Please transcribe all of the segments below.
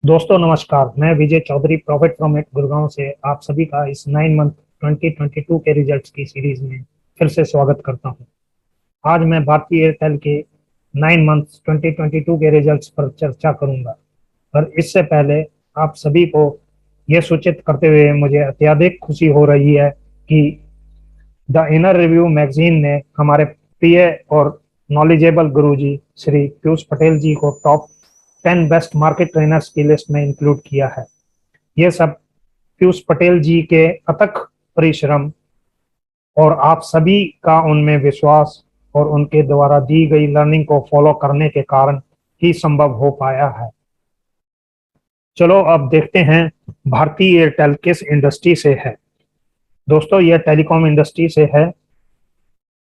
दोस्तों नमस्कार। मैं Vijay Chaudhary profit from it Gurgaon से आप सभी का इस 9 मंथ 2022 के रिजल्ट्स की सीरीज में फिर से स्वागत करता हूं। आज मैं भारतीय एयरटेल के 9 मंथ 2022 के रिजल्ट्स पर चर्चा करूंगा, पर इससे पहले आप सभी को यह सूचित करते हुए मुझे अत्यधिक खुशी हो रही है कि द इनर रिव्यू मैगजीन ने हमारे प्रिय और नॉलेजेबल गुरुजी श्री पीयूष पटेल जी को टॉप 10 बेस्ट मार्केट ट्रेनर्स की लिस्ट में इंक्लूड किया है। ये सब पीयूष पटेल जी के अथक परिश्रम और आप सभी का उनमें विश्वास और उनके द्वारा दी गई लर्निंग को फॉलो करने के कारण ही संभव हो पाया है। चलो अब देखते हैं भारतीय एयरटेल किस इंडस्ट्री से है। दोस्तों यह टेलीकॉम इंडस्ट्री से है।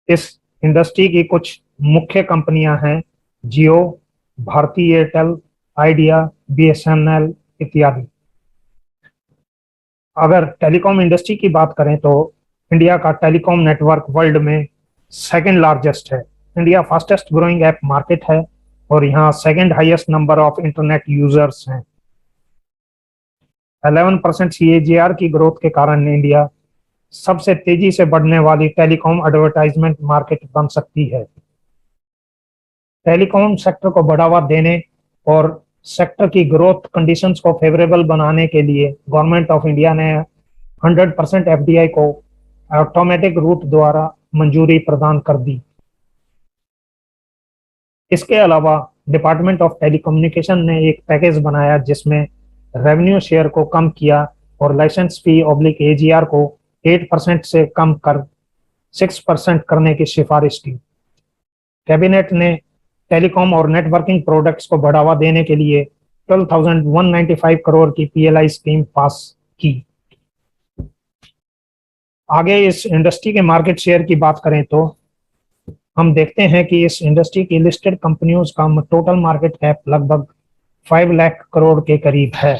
इस इंडस्ट्री की कुछ मुख्य कंपनियां हैं: जियो, भारती एयरटेल, आइडिया, बीएसएनएल इत्यादि। अगर टेलीकॉम इंडस्ट्री की बात करें तो इंडिया का टेलीकॉम नेटवर्क वर्ल्ड में सेकंड लार्जेस्ट है। India fastest growing app market है और यहाँ second highest number of internet users हैं। 11% CAGR की ग्रोथ के कारण इंडिया सबसे तेजी से बढ़ने वाली टेलीकॉम एडवर्टाइजमेंट मार्केट बन सकती है। टेलीकॉम सेक्टर को बढ़ावा देने और सेक्टर की ग्रोथ कंडीशंस को फेवरेबल बनाने के लिए गवर्नमेंट ऑफ इंडिया ने 100% FDI को ऑटोमेटिक रूट द्वारा मंजूरी प्रदान कर दी। इसके अलावा डिपार्टमेंट ऑफ टेलीकम्युनिकेशन ने एक पैकेज बनाया जिसमें रेवेन्यू शेयर को कम किया और लाइसेंस फी ऑब्लिक AGR को 8% से कम कर 6% करने की सिफारिश की। कैबिनेट ने टेलीकॉम और नेटवर्किंग प्रोडक्ट्स को बढ़ावा देने के लिए 12,195 करोड़ की PLI स्कीम पास की। आगे इस इंडस्ट्री के मार्केट शेयर की बात करें तो हम देखते हैं कि इस इंडस्ट्री की लिस्टेड कंपनियों का टोटल मार्केट कैप लगभग 5 लाख करोड़ के करीब है।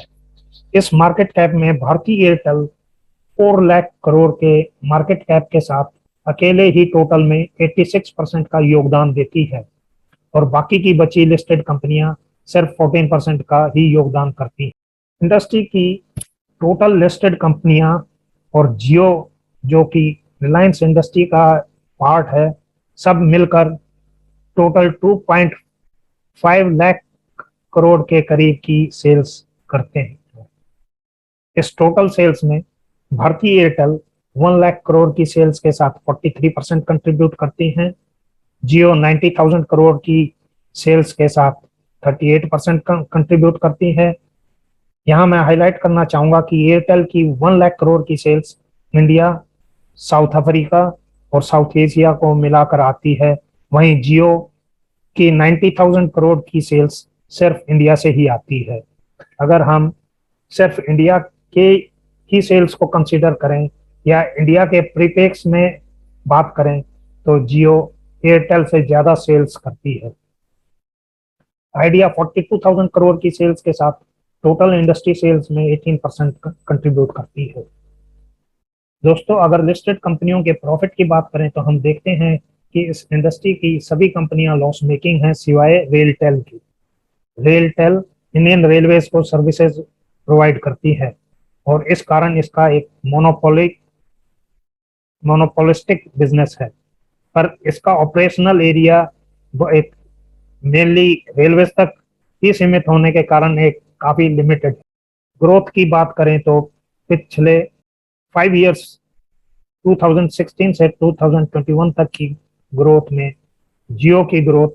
इस मार्केट कैप में भारतीय एयरटेल 4 लाख करोड़ के मार्केट कैप के साथ अकेले ही टोटल में 86% का योगदान देती है और बाकी की बची लिस्टेड कंपनियां सिर्फ 14% का ही योगदान करती हैं। इंडस्ट्री की टोटल लिस्टेड कंपनियां और जियो जो कि रिलायंस इंडस्ट्री का पार्ट है, सब मिलकर टोटल 2.5 लाख करोड़ के करीब की सेल्स करते हैं। इस टोटल सेल्स में भारतीय एयरटेल 1 लाख करोड़ की सेल्स के साथ 43% कंट्रीब्यूट करती हैं। जियो 90,000 करोड़ की सेल्स के साथ 38% कंट्रीब्यूट करती है। यहाँ मैं हाईलाइट करना चाहूंगा कि एयरटेल की 1 लाख करोड़ की सेल्स इंडिया, साउथ अफ्रीका और साउथ एशिया को मिलाकर आती है। वहीं जियो की 90,000 करोड़ की सेल्स सिर्फ इंडिया से ही आती है। अगर हम सिर्फ इंडिया के ही सेल्स को कंसीडर करें या इंडिया के प्रीपेक्स में बात करें तो जियो एयरटेल से ज्यादा सेल्स करती है। आइडिया 42,000 करोड़ की सेल्स के साथ टोटल इंडस्ट्री सेल्स में 18% कंट्रीब्यूट करती है। दोस्तों अगर लिस्टेड कंपनियों के प्रॉफिट की बात करें तो हम देखते हैं कि इस इंडस्ट्री की सभी कंपनियां लॉस मेकिंग हैं सिवाय रेलटेल की। रेलटेल इंडियन रेलवेज को सर्विसेज प्रोवाइड करती है और इस कारण इसका एक मोनोपोलिस्टिक बिजनेस है, पर इसका ऑपरेशनल एरिया एक मेनली रेलवे तक ही सीमित होने के कारण एक काफी लिमिटेड। ग्रोथ की बात करें तो पिछले 5 इयर्स 2016 से 2021 तक की ग्रोथ में जियो की ग्रोथ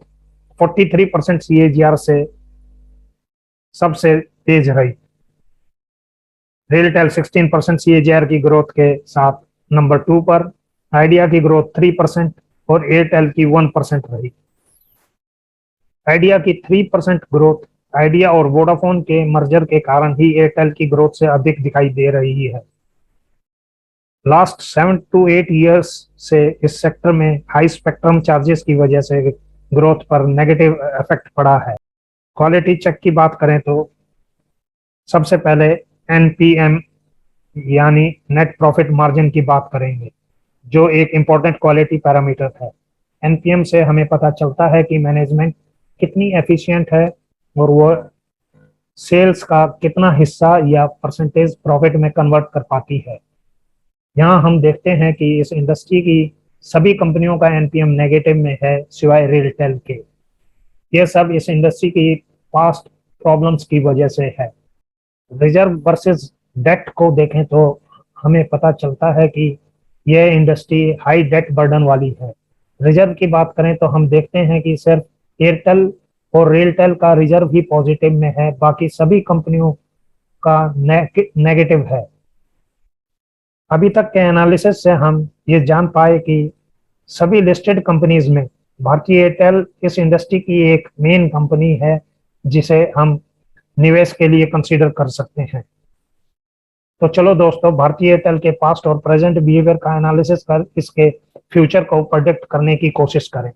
43% CAGR से सबसे तेज रही। रेलटेल 16% CAGR की ग्रोथ के साथ नंबर 2 पर, आइडिया की ग्रोथ 3% और एयरटेल की 1% रही। आइडिया की 3% ग्रोथ आइडिया और वोडाफोन के मर्जर के कारण ही एयरटेल की ग्रोथ से अधिक दिखाई दे रही है। लास्ट 7 to 8 ईयर्स से इस सेक्टर में हाई स्पेक्ट्रम चार्जेस की वजह से ग्रोथ पर नेगेटिव इफेक्ट पड़ा है। क्वालिटी चेक की बात करें तो सबसे पहले NPM यानी नेट प्रॉफिट मार्जिन की बात करेंगे, जो एक इम्पोर्टेंट क्वालिटी पैरामीटर है। NPM से हमें पता चलता है कि मैनेजमेंट कितनी एफिशिएंट है और वो सेल्स का कितना हिस्सा या परसेंटेज प्रॉफिट में कन्वर्ट कर पाती है। यहाँ हम देखते हैं कि इस इंडस्ट्री की सभी कंपनियों का एनपीएम नेगेटिव में है सिवाय रेलटेल के। ये सब इस इंडस्ट्री की पास्ट प्रॉब्लम्स की वजह से है। रिजर्व वर्सेस डेट को देखें तो हमें पता चलता है कि यह इंडस्ट्री हाई डेट बर्डन वाली है। रिजर्व की बात करें तो हम देखते हैं कि सिर्फ एयरटेल और रेलटेल का रिजर्व ही पॉजिटिव में है, बाकी सभी कंपनियों का नेगेटिव है। अभी तक के एनालिसिस से हम ये जान पाए कि सभी लिस्टेड कंपनीज में भारतीय एयरटेल इस इंडस्ट्री की एक मेन कंपनी है जिसे हम निवेश के लिए कंसीडर कर सकते हैं। तो चलो दोस्तों, भारतीय एयरटेल के पास्ट और प्रेजेंट बिहेवियर का एनालिसिस कर इसके फ्यूचर को प्रेडिक्ट करने की कोशिश करें।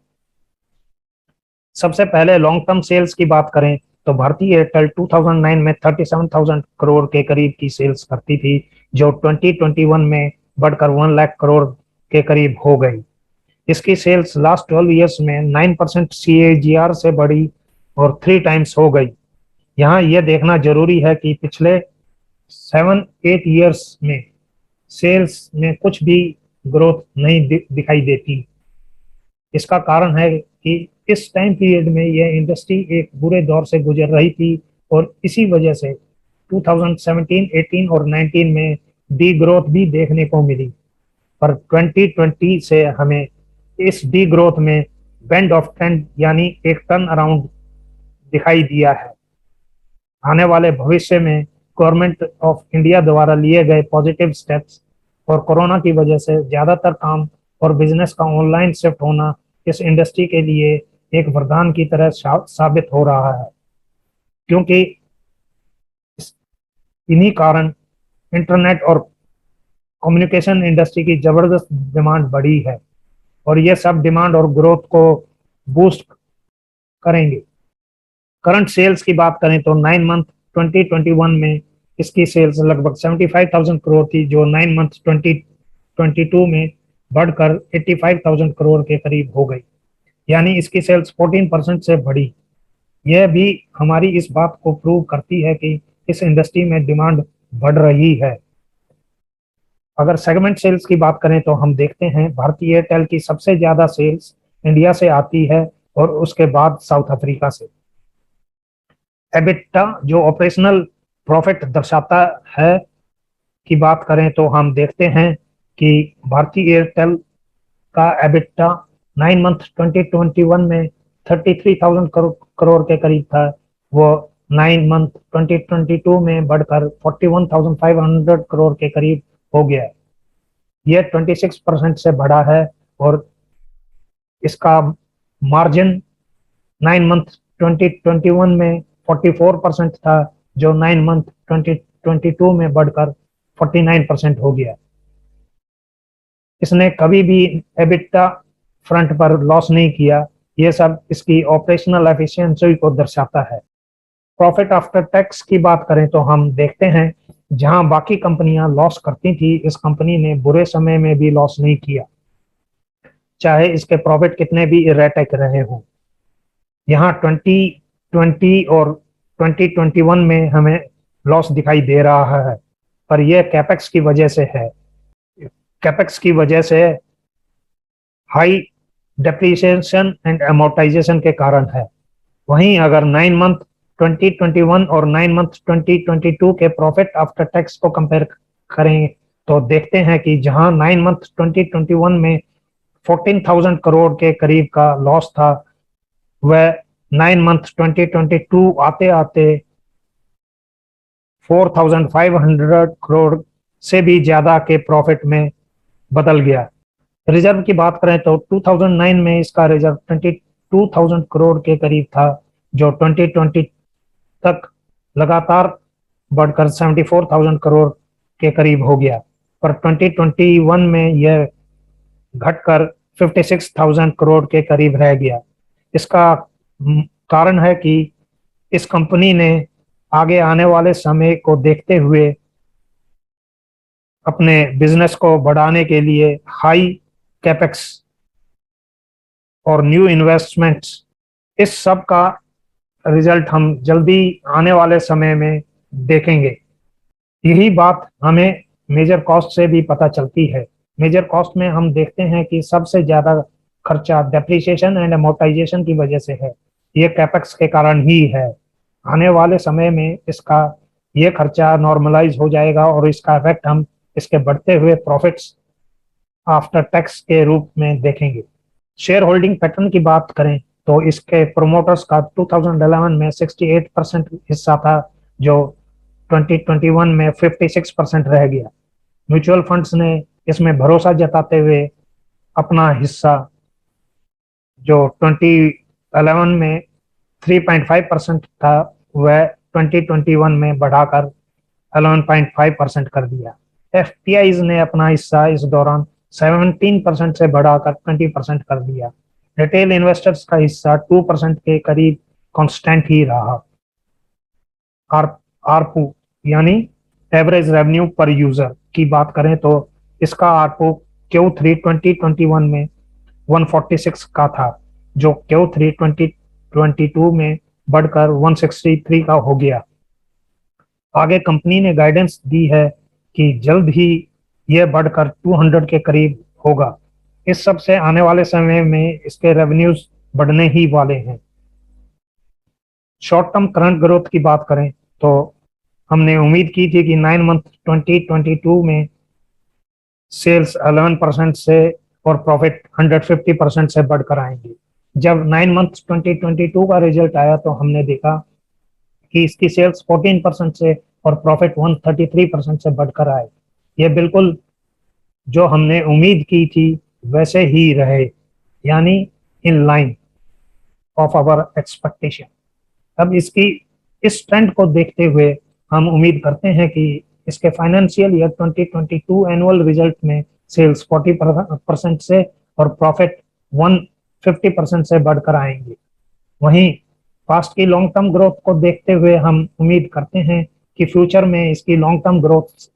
सबसे पहले लॉन्ग टर्म सेल्स की बात करें तो भारतीय एयरटेल 2009 में 37,000 करोड़ के करीब की सेल्स करती थी, जो 2021 में बढ़कर 1 लाख करोड़ के करीब हो गई। इसकी सेल्स लास्ट 12 ईयर्स में 9% CAGR से बढ़ी और 3 टाइम्स हो गई। यहाँ यह देखना जरूरी है कि पिछले 7-8 ईयर्स में सेल्स में कुछ भी ग्रोथ नहीं दिखाई देती। इसका कारण है कि इस टाइम पीरियड में यह इंडस्ट्री एक बुरे दौर से गुजर रही थी और इसी वजह से 2017, 18 और 19 में डी ग्रोथ भी देखने को मिली। पर 2020 से हमें इस डी ग्रोथ में बेंड ऑफ ट्रेंड यानी एक टर्न अराउंड दिखाई दिया है। आने वाले भविष्य में गवर्नमेंट ऑफ इंडिया द्वारा लिए गए पॉजिटिव स्टेप्स और कोरोना की वजह से ज्यादातर काम और बिजनेस का ऑनलाइन शिफ्ट होना इस इंडस्ट्री के लिए एक वरदान की तरह साबित हो रहा है, क्योंकि इन्हीं कारण इंटरनेट और कम्युनिकेशन इंडस्ट्री की जबरदस्त डिमांड बढ़ी है और ये सब डिमांड और ग्रोथ को बूस्ट करेंगे। करंट सेल्स की बात करें तो 9 मंथ 2021 में इसकी सेल्स लगभग 75,000 करोड़ थी, जो 9 मंथ 2022 में बढ़कर 85,000 करोड़ के करीब हो गई, यानी इसकी सेल्स 14% से बढ़ी। यह भी हमारी इस बात को प्रूव करती है कि इस इंडस्ट्री में डिमांड बढ़ रही है। अगर सेगमेंट सेल्स की बात करें तो हम देखते हैं भारतीय एयरटेल की सबसे ज्यादा सेल्स इंडिया से आती है और उसके बाद साउथ अफ्रीका से। एबिटा जो ऑपरेशनल प्रॉफिट दर्शाता है की बात करें तो हम देखते हैं कि भारतीय एयरटेल का एबिटा 9 मंथ 2021 में 33,000 करोड़ के करीब था। वो 9 मंथ 2022 में बढ़कर 41,500 करोड़ के करीब हो गया। यह 26% से बढ़ा है और इसका मार्जिन 9 मंथ 2021 में 44% था, जो 9 मंथ 2022 में बढ़कर 49% हो गया। इसने कभी भी एबिटा फ्रंट पर लॉस नहीं किया। ये सब इसकी ऑपरेशनल एफिशिएंसी को दर्शाता है। प्रॉफिट आफ्टर टैक्स की बात करें तो हम देखते हैं जहां बाकी कंपनियां लॉस करती थी, इस कंपनी ने बुरे समय में भी लॉस नहीं किया, चाहे इसके प्रॉफिट कितने भी इरेटिक रहे हों। यहाँ 2020 और 2021 में हमें लॉस दिखाई दे रहा है, पर यह कैपेक्स की वजह से है। कैपेक्स की वजह से हाई डेप्रिसिएशन एंड अमोर्टाइजेशन के कारण है। वहीं अगर 9 मंथ 2021 और 9 मंथ 2022 के प्रॉफिट आफ्टर टैक्स को कंपेयर करें तो देखते हैं कि जहां 9 मंथ 2021 में 14,000 करोड़ के करीब का लॉस था, वह 9 मंथ 2022 आते आते 4,500 करोड़ से भी ज्यादा के प्रॉफिट में बदल गया। रिजर्व की बात करें तो 2009 में इसका रिजर्व 22,000 करोड़ के करीब था, जो 2020 तक लगातार बढ़कर 74,000 करोड़ के करीब हो गया, पर 2021 में यह घटकर 56,000 करोड़ के करीब रह गया। इसका कारण है कि इस कंपनी ने आगे आने वाले समय को देखते हुए अपने बिजनेस को बढ़ाने के लिए हाई कैपेक्स और न्यू इन्वेस्टमेंट्स, इस सब का रिजल्ट हम जल्दी आने वाले समय में देखेंगे। यही बात हमें मेजर कॉस्ट से भी पता चलती है। मेजर कॉस्ट में हम देखते हैं कि सबसे ज्यादा खर्चा डेप्रिसिएशन एंड अमोर्टाइजेशन की वजह से है। ये कैपेक्स के कारण ही है। आने वाले समय में इसका ये खर्चा नॉर्मलाइज हो जाएगा और इसका इफेक्ट हम इसके बढ़ते हुए प्रॉफिट्स आफ्टर टैक्स के रूप में देखेंगे। शेयर होल्डिंग पैटर्न की बात करें तो इसके प्रोमोटर्स का 2011 में 68% हिस्सा था, जो 2021 में 56% रह गया। म्यूचुअल फंड्स ने इसमें भरोसा जताते हुए अपना हिस्सा, जो 2011 में 3.5% था, वह 2021 में बढ़ाकर 11.5% कर दिया। एफपीआई ने अपना हिस्सा इस दौरान 17% से बढ़ाकर 20% कर दिया। रिटेल इन्वेस्टर्स का हिस्सा 2% के करीब कांस्टेंट ही रहा। आर आरपू यानी एवरेज रेवेन्यू पर यूजर की बात करें तो इसका आरपू Q3 2021 में 146 का था, जो Q3 2022 में बढ़कर 163 का हो गया। आगे कंपनी ने गाइडेंस दी है कि जल्द ही यह बढ़कर 200 के करीब होगा। इस सब से आने वाले समय में इसके रेवेन्यूज बढ़ने ही वाले हैं। शॉर्ट टर्म करंट ग्रोथ की बात करें तो हमने उम्मीद की थी कि 9 मंथ 2022 में सेल्स 11% से और प्रॉफिट 150% से बढ़कर आएंगे। जब 9 मंथ 2022 का रिजल्ट आया तो हमने देखा कि इसकी सेल्स 14% से और प्रॉफिट 133% से बढ़कर आए। ये बिल्कुल जो हमने उम्मीद की थी वैसे ही रहे, यानी in line of our expectation. अब इसकी इस ट्रेंड को देखते हुए हम उम्मीद करते हैं कि इसके फाइनेंशियल ईयर 2022 एनुअल रिजल्ट में सेल्स 40% से और प्रॉफिट 150% से बढ़कर आएंगे। वहीं पास्ट की लॉन्ग टर्म ग्रोथ को देखते हुए हम उम्मीद करते हैं कि फ्यूचर में इसकी लॉन्ग टर्म ग्रोथ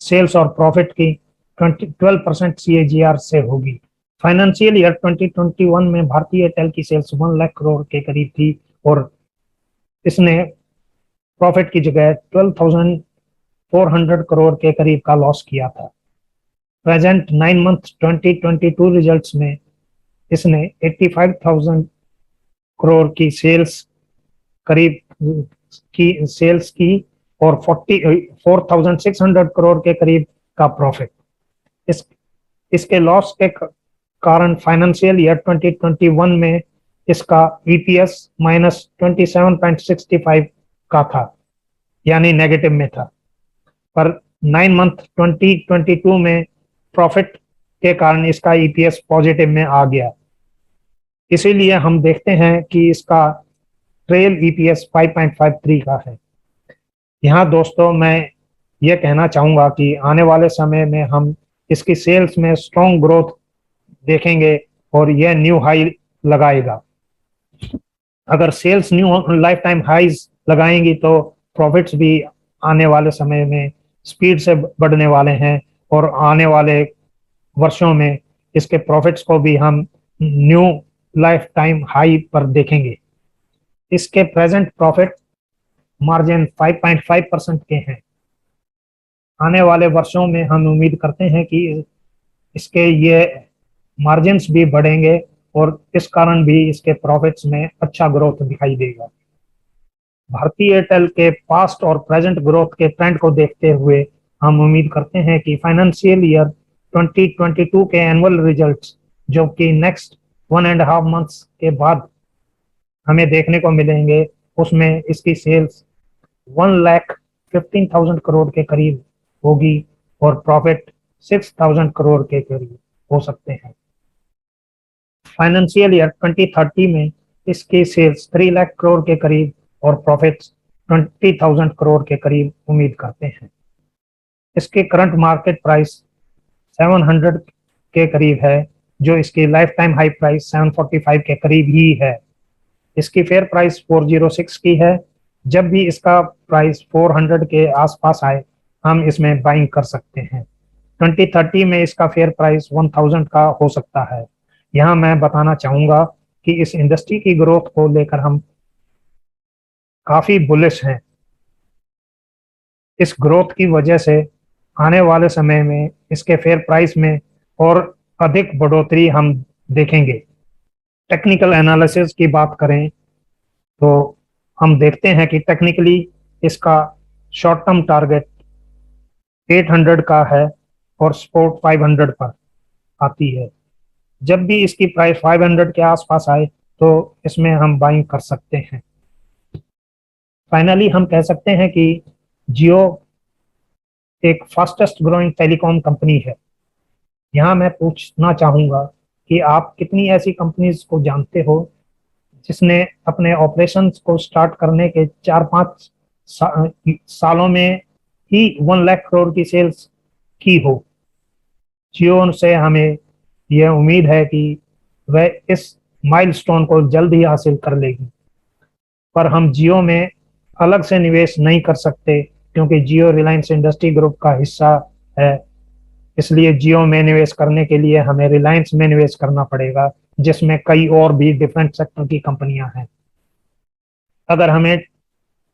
सेल्स और प्रॉफिट की 12% CAGR से होगी। फाइनेंशियल ईयर 2021 में भारतीय एयरटेल की सेल्स 1 लाख करोड़ के करीब थी और इसने प्रॉफिट की जगह 12,400 करोड़ के करीब का लॉस किया था। प्रेजेंट 9 मंथ 2022 रिजल्ट्स में इसने 85,000 करोड़ की सेल्स करीब की और 4,600 करोड़ के करीब का प्रॉफिट। इसके लॉस के कारण फाइनेंशियल ईयर 2021 में इसका EPS -27.65 का था, यानी नेगेटिव में था। पर 9 मंथ 2022 में प्रॉफिट के कारण इसका EPS पॉजिटिव में आ गया। इसीलिए हम देखते हैं कि इसका ट्रेल EPS 5.53 का है। यहाँ दोस्तों मैं ये कहना चाहूँगा कि आने वाले समय में हम इसकी सेल्स में स्ट्रॉन्ग ग्रोथ देखेंगे और यह न्यू हाई लगाएगा। अगर sales new lifetime highs लगाएंगी तो प्रॉफिट्स भी आने वाले समय में स्पीड से बढ़ने वाले हैं और आने वाले वर्षों में इसके प्रॉफिट्स को भी हम न्यू लाइफ टाइम हाई पर देखेंगे। इसके प्रेजेंट प्रॉफिट मार्जिन 5.5% के हैं। आने वाले वर्षों में हम उम्मीद करते हैं कि इसके ये मार्जिन्स भी बढ़ेंगे और इस कारण भी इसके प्रॉफिट्स में अच्छा ग्रोथ दिखाई देगा। भारतीय एयरटेल के पास्ट और प्रेजेंट ग्रोथ के ट्रेंड को देखते हुए हम उम्मीद करते हैं कि फाइनेंशियल ईयर 2022 के एनुअल रिजल्ट्स, जो कि नेक्स्ट 1.5 मंथ्स के बाद हमें देखने को मिलेंगे, उसमें इसकी सेल्स 1,15,000 करोड़ के करीब होगी और प्रॉफिट 6,000 करोड़ के करीब हो सकते हैं। फाइनेंशियल ईयर 2030 में इसकी सेल्स 3 लाख करोड़ के करीब और प्रॉफिट्स 20,000 करोड़ के करीब उम्मीद करते हैं। इसके करंट मार्केट प्राइस 700 के करीब है, जो इसकी लाइफ टाइम हाई प्राइस 745 के करीब ही है। इसकी फेयर प्राइस 406 की है। जब भी इसका प्राइस 400 के आसपास आए हम इसमें बाइंग कर सकते हैं। 2030 में इसका फेयर प्राइस 1000 का हो सकता है। यहाँ मैं बताना चाहूँगा कि इस इंडस्ट्री की ग्रोथ को लेकर हम काफी बुलिश हैं। इस ग्रोथ की वजह से आने वाले समय में इसके फेयर प्राइस में और अधिक बढ़ोतरी हम देखेंगे। टेक्निकल एनालिसिस की बात करें तो हम देखते हैं कि टेक्निकली इसका शॉर्ट टर्म टारगेट 800 का है और सपोर्ट 500 पर आती है। जब भी इसकी प्राइस 500 के आसपास आए तो इसमें हम बाइंग कर सकते हैं। फाइनली हम कह सकते हैं कि जियो एक फास्टेस्ट ग्रोइंग टेलीकॉम कंपनी है। यहाँ मैं पूछना चाहूंगा कि आप कितनी ऐसी कंपनीज को जानते हो जिसने अपने ऑपरेशंस को स्टार्ट करने के 4-5 सालों में ही 1 लाख करोड़ की सेल्स की हो। जियो से हमें यह उम्मीद है कि वह इस माइलस्टोन को जल्द ही हासिल कर लेगी, पर हम जियो में अलग से निवेश नहीं कर सकते क्योंकि जियो रिलायंस इंडस्ट्री ग्रुप का हिस्सा है। इसलिए जियो में निवेश करने के लिए हमें रिलायंस में निवेश करना पड़ेगा, जिसमें कई और भी डिफरेंट सेक्टर की कंपनियां हैं। अगर हमें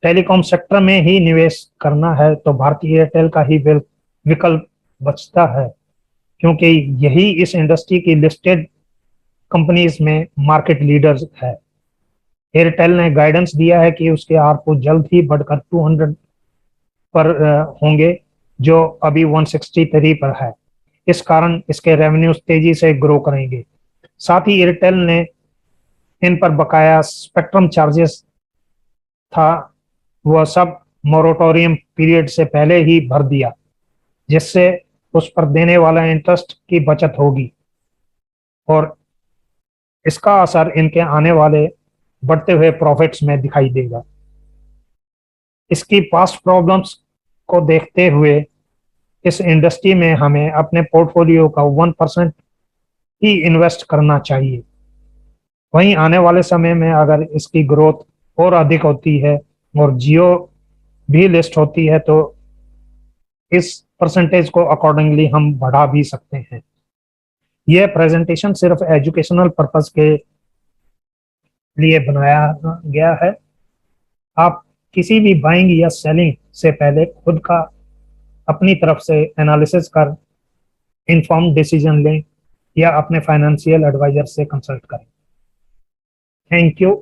टेलीकॉम सेक्टर में ही निवेश करना है तो भारतीय एयरटेल का ही विकल्प बचता है, क्योंकि यही इस इंडस्ट्री की लिस्टेड कंपनीज में मार्केट लीडर्स है। एयरटेल ने गाइडेंस दिया है कि उसके आरपू जल्द ही बढ़कर 200 पर होंगे, जो अभी 163 पर है। इस कारण इसके रेवेन्यूज तेजी से ग्रो करेंगे। साथ ही एयरटेल ने इन पर बकाया स्पेक्ट्रम चार्जेस था, वह सब मोरेटोरियम पीरियड से पहले ही भर दिया, जिससे उस पर देने वाला इंटरेस्ट की बचत होगी और इसका असर इनके आने वाले बढ़ते हुए प्रॉफिट्स में दिखाई देगा। इसकी पास्ट प्रॉब्लम्स को देखते हुए इस इंडस्ट्री में हमें अपने पोर्टफोलियो का 1% ही इन्वेस्ट करना चाहिए। वहीं आने वाले समय में अगर इसकी ग्रोथ और अधिक होती है और जियो भी लिस्ट होती है तो इस परसेंटेज को अकॉर्डिंगली हम बढ़ा भी सकते हैं। यह प्रेजेंटेशन सिर्फ एजुकेशनल पर्पस के लिए बनाया गया है। आप किसी भी बाइंग या सेलिंग से पहले खुद का अपनी तरफ से एनालिसिस कर इन्फॉर्म डिसीजन लें या अपने फाइनेंशियल एडवाइजर से कंसल्ट करें। Thank you.